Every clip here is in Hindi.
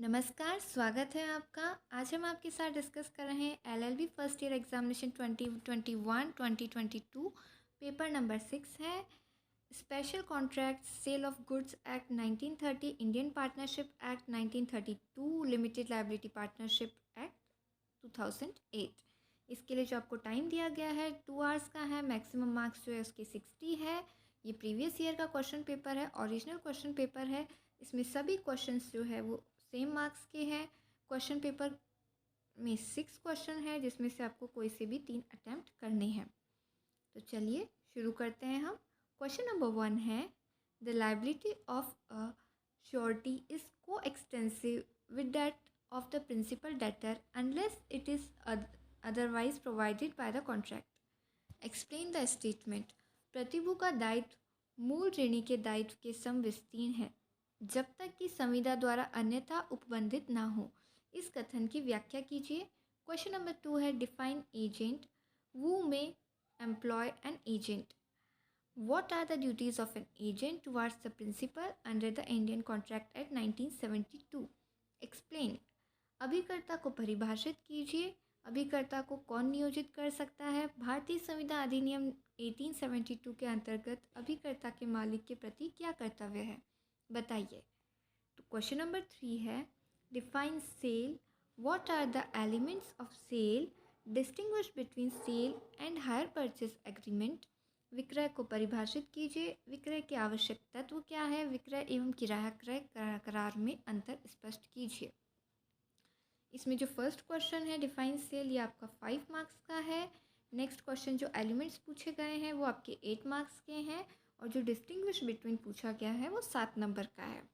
नमस्कार, स्वागत है आपका। आज हम आपके साथ डिस्कस कर रहे हैं LLB first year examination 2021-2022 paper number 6 है special contract sale of goods act 1930, Indian partnership act 1932, limited liability partnership act 2008। इसके लिए जो आपको टाइम दिया गया है 2 आवर्स का है। मैक्सिमम मार्क्स जो है उसके 60 है। ये प्रीवियस ईयर का क्वेश्चन पेपर है, ओरिजिनल क्वेश्चन पेपर है। इसमें सभी क्वेश्चंस जो है वो सेम मार्क्स के हैं। क्वेश्चन पेपर में 6 क्वेश्चन है जिसमें से आपको कोई से भी 3 अटैम्प्ट करने हैं। तो चलिए शुरू करते हैं हम। क्वेश्चन नंबर 1 है the liability of a surety is coextensive with that of the principal debtor unless it is otherwise provided by the contract. Explain the statement. प्रतिभू का दायित्व मूल ऋणी के दायित्व के समविस्तीर्ण है जब तक कि संविदा द्वारा अन्यथा उपबंधित ना हो। इस कथन की व्याख्या कीजिए। क्वेश्चन नंबर 2 है define agent. Who may employ an agent. What are the duties of an agent towards the principal under the Indian Contract Act 1972? Explain. अभिकर्ता को परिभाषित कीजिए। अभिकर्ता को कौन नियोजित कर सकता है? भारतीय संविदा अधिनियम 1872 के अंतर्गत अभिकर्ता के मालिक के प्रति क्या कर्तव्य है, बताइए। तो क्वेश्चन नंबर 3 है define sale. What are the elements of sale? Distinguish between sale and hire purchase agreement. विक्रय को परिभाषित कीजिए। विक्रय के आवश्यक तत्व क्या है? विक्रय एवं किराया क्रय करार में अंतर स्पष्ट कीजिए। इसमें जो फर्स्ट क्वेश्चन है डिफाइन सेल, ये आपका 5 मार्क्स का है। नेक्स्ट क्वेश्चन जो एलिमेंट्स पूछे गए हैं वो आपके 8 मार्क्स के हैं और जो डिस्टिंग्विश बिटवीन पूछा गया है वो 7 नंबर का है।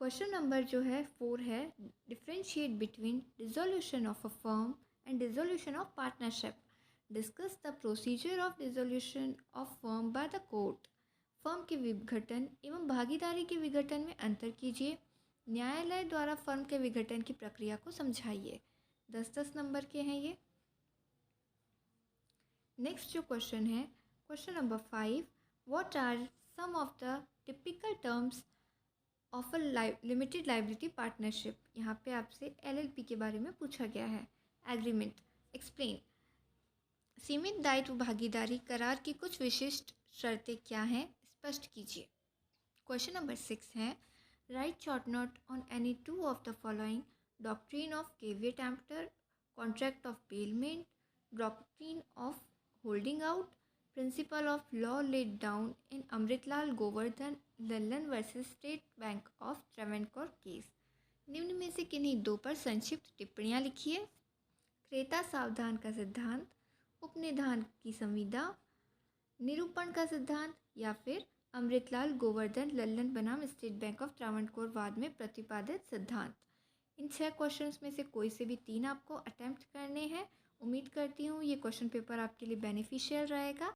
क्वेश्चन नंबर जो है 4 है differentiate between dissolution of a firm and dissolution of partnership. Discuss the procedure of dissolution of firm by the court. Firm के विघटन एवं भागीदारी के विघटन में अंतर कीजिए। न्यायालय द्वारा फर्म के विघटन की प्रक्रिया को समझाइए। 10-10 नंबर के हैं ये। नेक्स्ट जो क्वेश्चन है question number 5 what are some of the typical terms of a limited liability partnership. यहाँ पे आपसे एलएलपी के बारे में पूछा गया है। एग्रीमेंट। एक्सप्लेन। सीमित दायित्व भागीदारी करार की कुछ विशिष्ट शर्तें क्या हैं, स्पष्ट कीजिए। क्वेश्चन नंबर 6 है write short note on any 2 of the following. Doctrine of caveat emptor, contract of bailment, doctrine of holding out, principle of law laid down in Amritlal Govardhan Lallan versus State Bank of Travancore case. निम्न में से किन्हीं 2 पर संक्षिप्त टिप्पणियाँ लिखिए। क्रेता सावधान का सिद्धांत, उपनिधान की संविदा, निरूपण का सिद्धांत या फिर अमृतलाल गोवर्धन लल्लन बनाम स्टेट बैंक ऑफ ट्रावनकोर वाद में प्रतिपादित सिद्धांत। इन 6 क्वेश्चंस में से कोई से भी 3 आपको अटेम्प्ट करने हैं। उम्मीद करती हूँ ये क्वेश्चन पेपर आपके लिए बेनिफिशियल रहेगा।